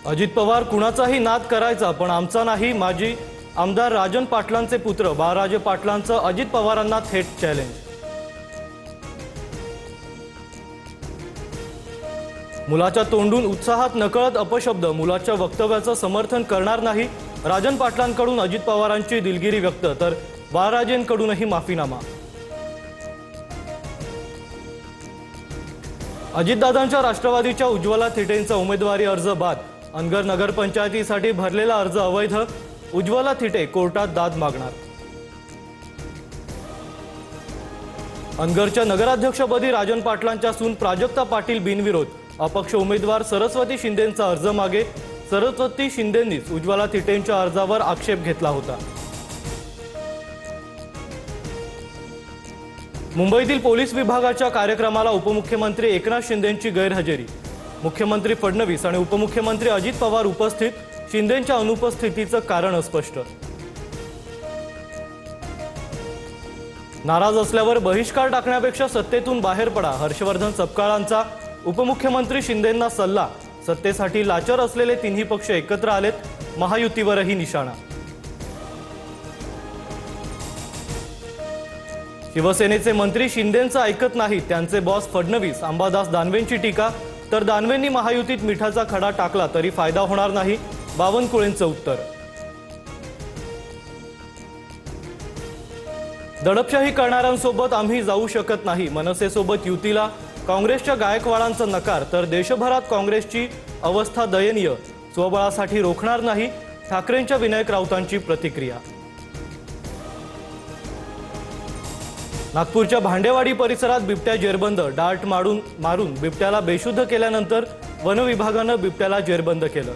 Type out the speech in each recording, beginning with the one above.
अजित पवार कुणाचाही नाद करायचा पण आमचा नाही। माजी आमदार राजन पाटलांचे पुत्र बाळराजे पाटलांचं अजित पवारांना थेट चॅलेंज। मुलाच्या तोंडून उत्साहात नकळत अपशब्द, मुलाच्या वक्तव्याचं समर्थन करणार नाही। राजन पाटलांकडून अजित पवारांची दिलगिरी व्यक्त, तर बाळराजेंकडूनही माफीनामा। अजितदादांच्या राष्ट्रवादीच्या उज्ज्वला थिटेंचा उमेदवारी अर्ज बाद। अनगर नगरपंचायतीसाठी भरलेला अर्ज अवैध, उज्ज्वला थिटे कोर्टात दाद मागणार। अनगरच्या नगराध्यक्षपदी राजन पाटलांच्या सून प्राजक्ता पाटील बिनविरोध, अपक्ष उमेदवार सरस्वती शिंदेंचा अर्ज मागे। सरस्वती शिंदेंनीच उज्ज्वला थिटेंच्या अर्जावर आक्षेप घेतला होता। मुंबईतील पोलीस विभागाच्या कार्यक्रमाला उपमुख्यमंत्री एकनाथ शिंदेंची गैरहजेरी। मुख्यमंत्री फडणवीस आणि उपमुख्यमंत्री अजित पवार उपस्थित, शिंदेंच्या अनुपस्थितीचं कारण अस्पष्ट। नाराज असल्यावर बहिष्कार टाकण्यापेक्षा सत्तेतून बाहेर पडा, हर्षवर्धन सपकाळांचा उपमुख्यमंत्री शिंदेंना सल्ला। सत्तेसाठी लाचार असलेले तिन्ही पक्ष एकत्र आलेत, महायुतीवरही निशाणा। शिवसेनेचे मंत्री शिंदेंचं ऐकत नाहीत, त्यांचे बॉस फडणवीस। अंबादास दानवेंची टीका, तर दानवेंनी महायुतीत मिठाचा खडा टाकला तरी फायदा होणार नाही, बावनकुळेंचं उत्तर। दडपशाही करणाऱ्यांसोबत आम्ही जाऊ शकत नाही, मनसेसोबत युतीला काँग्रेसच्या गायकवाडांचा नकार, तर देशभरात काँग्रेसची अवस्था दयनीय, स्वबळासाठी रोखणार नाही, ठाकरेंच्या विनायक राऊतांची प्रतिक्रिया। नागपूरच्या भांडेवाडी परिसरात बिबट्या जेरबंद, डार्ट मारून बिबट्याला बेशुद्ध केल्यानंतर वन विभागानं बिबट्याला जेरबंद केलं।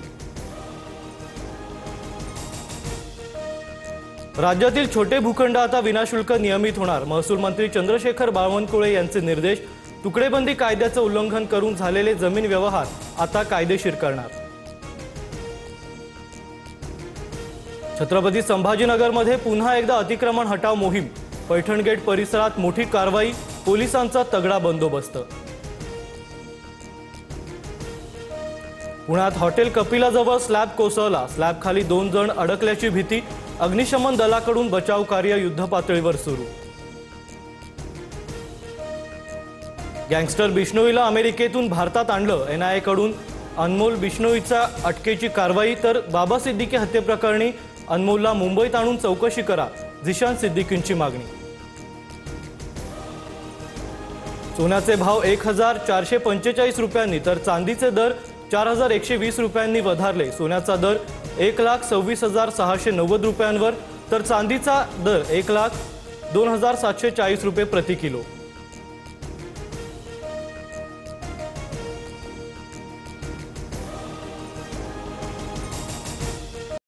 राज्यातील छोटे भूखंड आता विनाशुल्क नियमित होणार, महसूल मंत्री चंद्रशेखर बावनकुळे यांचे निर्देश। तुकडेबंदी कायद्याचं उल्लंघन करून झालेले जमीन व्यवहार आता कायदेशीर करणार। छत्रपती संभाजीनगरमध्ये पुन्हा एकदा अतिक्रमण हटाव मोहीम, पैठण गेट परिसरात मोठी कारवाई, पोलिसांचा तगडा बंदोबस्त। पुण्यात हॉटेल कपिलाजवळ स्लॅब कोसळला, स्लॅब खाली 2 जण अडकल्याची भीती, अग्निशमन दलाकडून बचाव कार्य युद्धपातळीवर सुरू। गँगस्टर बिश्नोईला अमेरिकेतून भारतात आणलं, NIA कडून अनमोल बिश्नोईच्या अटकेची कारवाई, तर बाबा सिद्दीकी हत्येप्रकरणी अनमोलला मुंबईत आणून चौकशी करा, झिशान सिद्दीकींची मागणी। सोन्याचे भाव 1445 रुपयांनी, तर चांदीचे दर 4120 रुपयांनी वधारले। सोन्याचा दर 1,26,690 रुपयांवर, तर चांदीचा दर 1,02,740 रुपये प्रति किलो।